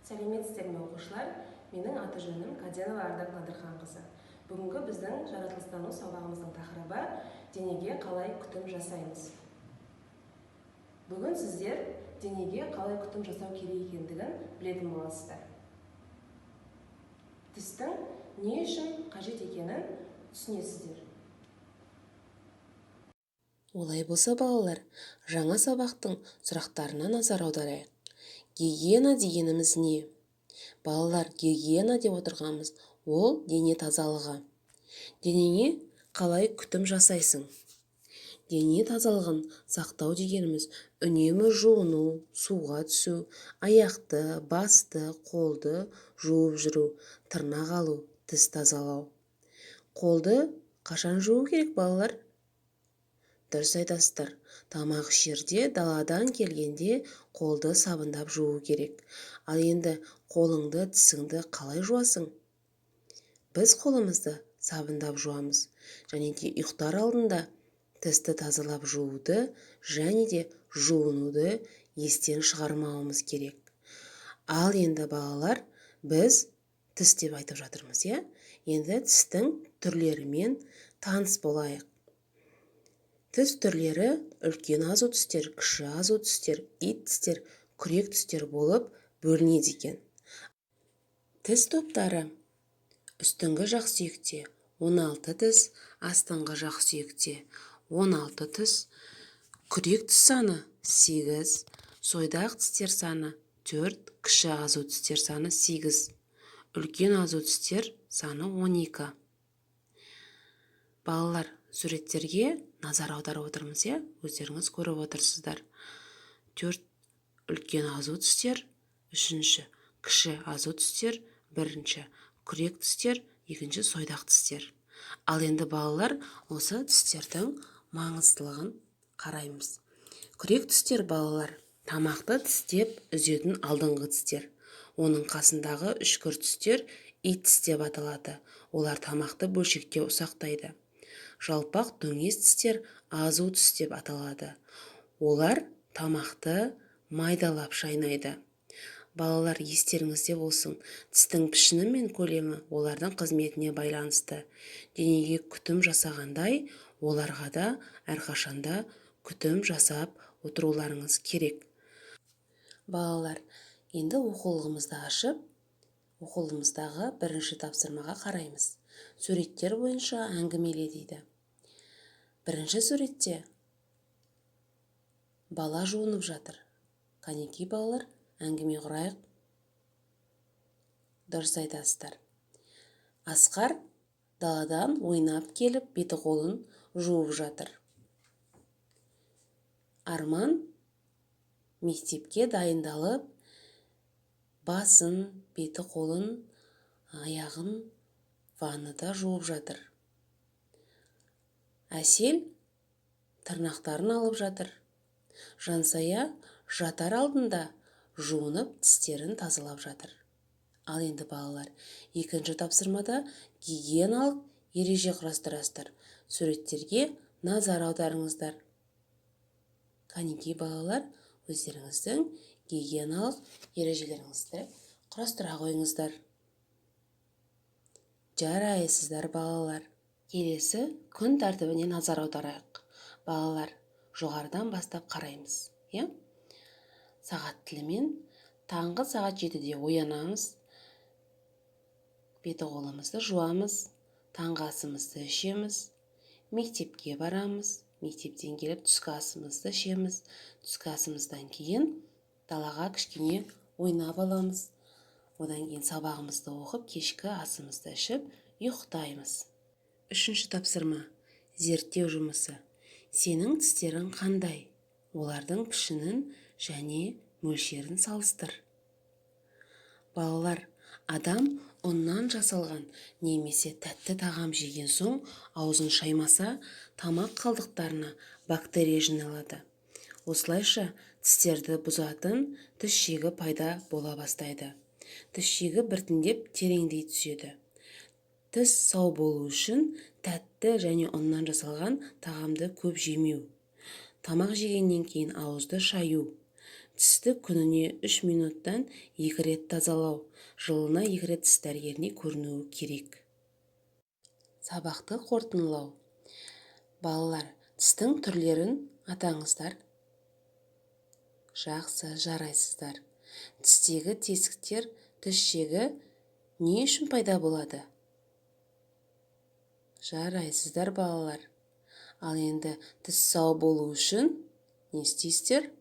Сәлеметсіздер ме оқушылар? Менің аты жөнім Каденова Ардақ Надырханқызы. Бүгінгі біздің жаратылыстану сабағымыздың тақырыбы денеге қалай күтім жасаймыз. Бүгін сіздер денеге қалай күтім жасау керек екендігін білетін боласыздар. Тістің не үшін қажет екенін түсінесіздер. Олай болса, балалар, жаңа сабақтың сұрақтарына назар аударайық. Гигиена дегеніміз не? Балалар, гигиена деп отырғанымыз ол дене тазалығы. Денеңе қалай күтім жасайсың? Дене тазалығын сақтау дегеніміз үнемі жуыну, суға түсу, аяқты, басты, қолды жуып жүру, тырнақ алу, тіс тазалау. Қолды қашан жуу керек, балалар? Дұрыс айтасыздар. Тамақ ішерде, даладан келгенде қолды сабындап жуу керек. Ал енді қолыңды, тісіңді қалай жуасың? Біз қолымызды сабындап жуамыз. Және де ұйықтар алдында тісті тазалап жууды және де жуынуды естен шығармауымыз керек. Ал енді балалар, біз тіс деп айтып жатырмыз, иә? Енді тістің түрлерімен таныс болайық. Тіс түрлері үлкен азу тістер, кіші азу тістер, ит тістер, күрек тістер болып бөлінеді екен. Тіс топтары: үстіңгі жақ сүйекте 16 тіс, астыңғы жақ сүйекте 16 тіс, күрек тіс саны 8, сойдақ тістер саны 4, кіші азу тістер саны 8, үлкен азу тістер саны 12. Балалар, суреттерге назар аударып отырмыз, иә? Өздеріңіз көріп отырсыздар. 4 үлкен азу тістер, 3 кіші азу тістер, 1 күрек тістер, 2 сойдақ тістер. Ал енді балалар, осы тістердің маңыздылығын қараймыз. Күрек тістер, балалар, тамақты тістеп үзетін алдыңғы тістер. Оның қасындағы үшкір тістер ит тіс деп аталады. Олар тамақты бөлшекте ұсақтайды. Жалпақ дөңес тістер азу тіс деп аталады. Олар тамақты майдалап шайнайды. Балалар, естеріңізде болсын, тістің пішіні мен көлемі олардың қызметіне байланысты. Денеге күтім жасағандай, оларға да әрқашанда күтім жасап отыруларыңыз керек. Балалар, енді оқулығымызды ашып, оқулығымыздағы бірінші тапсырмаға қараймыз. Суреттер бойынша әңгімеле дейді. Бірінші суретте бала жуынып жатыр. Қанекей, балалар, әңгіме құрайық. Дұрыс айтасыздар. Асқар даладан ойнап келіп, беті қолын жуып жатыр. Арман мектепке дайындалып, басын, беті қолын, аяғын ваннада жуып жатыр. Әсел тырнақтарын алып жатыр. Жансая жатар алдында жуынып, тістерін тазалап жатыр. Ал енді балалар, екінші тапсырмада гигиеналық ереже құрастырасыздар. Суреттерге назар аударыңыздар. Қанекей, балалар, өздеріңіздің гигиеналық ережелеріңізді құрастыра қойыңыздар. Жарайсыздар, балалар. Келесі күн тәртібіне назар аударайық. Балалар, жоғарыдан бастап қараймыз, иә? Сағат тілімен таңғы сағат 7-де оянамыз. Беті қолымызды жуамыз, таңғы асымызды ішеміз, мектепке барамыз, мектептен келіп түскі асымызды ішеміз, түскі асымыздан кейін далаға кішкене ойнап аламыз. Одан кейін сабағымызды оқып, кешкі асымызды ішіп, ұйықтаймыз. Үшінші тапсырма: зерттеу жұмысы. Сенің тістерің қандай? Олардың пішінін және мөлшерін салыстыр. Балалар, адам ұннан жасалған немесе тәтті тағам жеген соң аузын шаймаса, тамақ қалдықтарына бактерия жиналады. Осылайша тістерді бұзатын тіс шегі пайда бола бастайды. Тіс шегі біртіндеп тереңдей түседі. Тіс сау болу үшін тәтті және ұннан жасалған тағамды көп жемеу. Тамақ жегеннен кейін ауызды шаю. Тісті күніне 3 минуттан 2 рет тазалау. Жылына 2 рет тіс дәрігеріне көрінуі керек. Сабақты қорытындылау. Балалар, тістің түрлерін атаңыздар. Жақсы, жарайсыздар. Тістегі тесіктер, тіс жегі не үшін пайда болады? Жарайсыздар балалар. Ал енді тіс сау болу үшін не істейсіздер?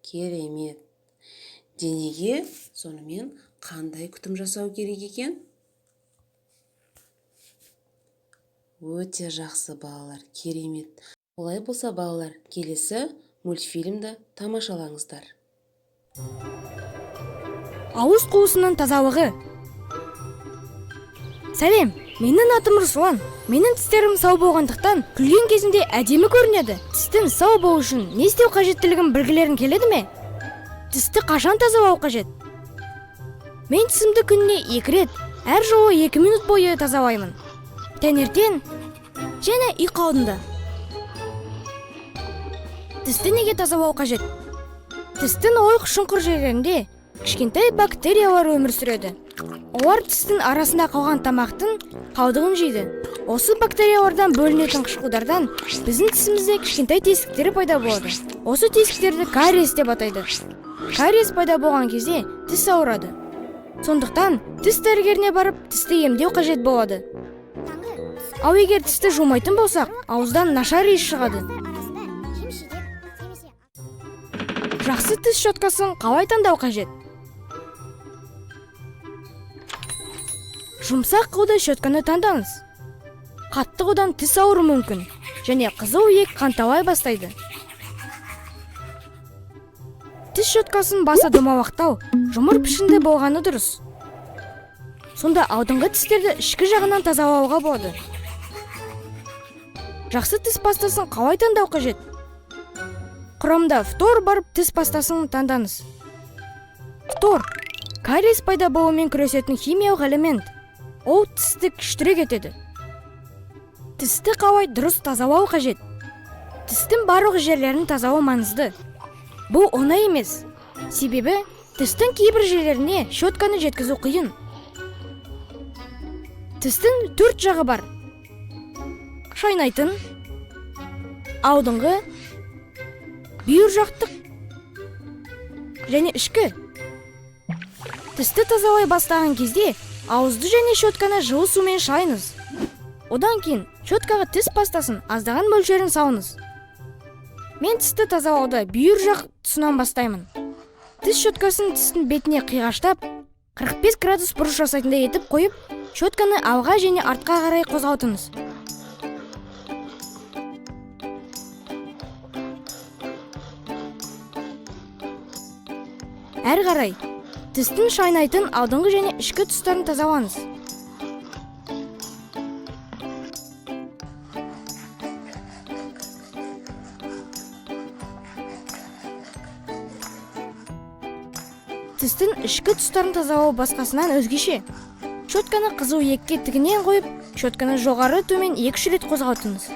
Керемет. Денеге сонымен қандай күтім жасау керек екен? Өте жақсы балалар, керемет. Олай болса балалар, келесі мультфильмді тамашалаңыздар. Ауыз қуысының тазалығы. Сәлем, менің атым Руслан. Менің тістерім сау болғандықтан күлген кезінде әдемі көрінеді. Тістің сау болу үшін не істеу қажеттілігін білгілерің келеді ме? Тісті қашан тазалау қажет? Мен тісімді күніне 2 рет, әр жолы 2 минут бойы тазалаймын. Таңертең және ұйқы алдында. Тісті неге тазалау қажет? Тістің ойық шұңқыр жерлерінде кішкентай бактериялар өмір сүреді. Олар тістің арасында қалған тамақтың қалдығын жейді. Осы бактериялардан бөлінетін қышқылдардан біздің тісімізде кішкентай тесіктері пайда болады. Осы тесіктерді кариес деп атайды. Кариес пайда болған кезде тіс ауырады. Сондықтан тіс дәрігеріне барып тісті емдеу қажет болады. Ал егер тісті жумайтын болсақ, ауыздан нашар иіс шығады. Жақсы тіс щеткасын қалай таңдау қажет? Жұмсақ қылды щетканы таңдаңыз. Қатты қылдан тіс ауыру мүмкін, және қызыл иек қанталай бастайды. Тіс щеткасын басы домалақтау, жұмыр пішінді болғаны дұрыс. Сонда алдыңғы тістерді ішкі жағынан тазалауға болады. Жақсы тіс пастасын қалай таңдау қажет? Құрамда фтор барып тіс пастасын таңдаңыз. Фтор кариес пайда болуымен күресетін химиялық элемент. Ол тісті кішірек етеді. Тісті қалай дұрыс тазалау қажет? Тістің барлық жерлерін тазалау маңызды. Бұл оңай емес. Себебі тістің кейбір жерлеріне щетканы жеткізу қиын. Тістің 4 жағы бар. Шайнайтын, алдыңғы, бүйір жақтық және ішкі. Тісті тазалай бастаған кезде ауызды және щетканы жылы сумен шайыңыз. Одан кейін щеткаға тіс пастасын аздаған мөлшерін салыңыз. Мен тісті тазалауды бүйір жақ тұсынан бастаймын. Тіс щеткасын тістің бетіне қиғаштап, 45 градус бұрыш жасайтындай етіп қойып, щетканы алға және артқа қарай қозғалтыңыз. Әр қарай тістің шайнайтын алдыңғы және ішкі тұстарын тазалаңыз. Тістің ішкі тұстарын тазалау басқасынан өзгеше. Щетканы қызыл иекке тігінен қойып, щетканы жоғары төмен 2 рет қозғалтыңыз.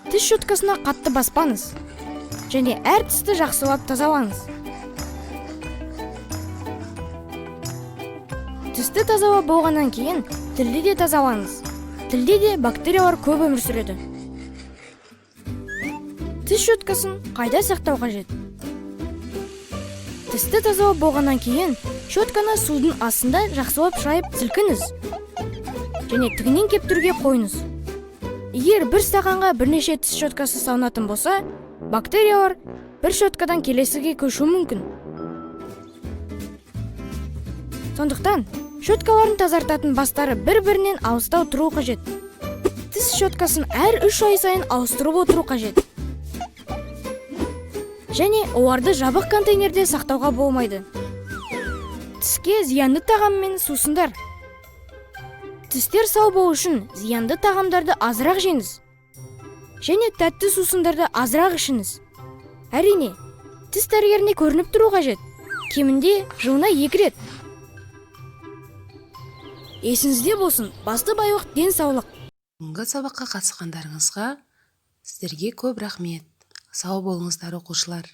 Тіс щеткасына қатты баспаңыз. Және әр тісті жақсылап тазалаңыз. Тісті тазалап болғаннан кейін тілді де тазалаңыз. Тілде де бактериялар көп өмір сүреді. Тіс щеткасын қайда сақтау қажет? Тісті тазалап болғаннан кейін щетканы судың астында жақсылап шайып сілкіңіз. Және тігінен кептіруге қойыңыз. Егер бір стақанға бірнеше тіс щеткасы салынатын болса, бактериялар бір щеткадан келесіге көшу мүмкін. Сондықтан щеткаларын тазартатын бастары бір-бірінен алыстау тұру қажет. Тіс щеткасын әр 3 ай сайын ауыстырып отыру қажет. Және оларды жабық контейнерде сақтауға болмайды. Тіске зиянды тағам мен сусындар. Тістер сау болу үшін зиянды тағамдарды азырақ жеңіз. Және тәтті сусындарды азырақ ішіңіз. Әрине, тіс дәрігеріне көрініп тұру қажет. Кемінде жылына 2 рет. Есіңізде болсын, басты байлық денсаулық. Бүгінгі сабаққа қатысқандарыңызға Сіздерге көп рахмет. Сау болыңыздар оқушылар.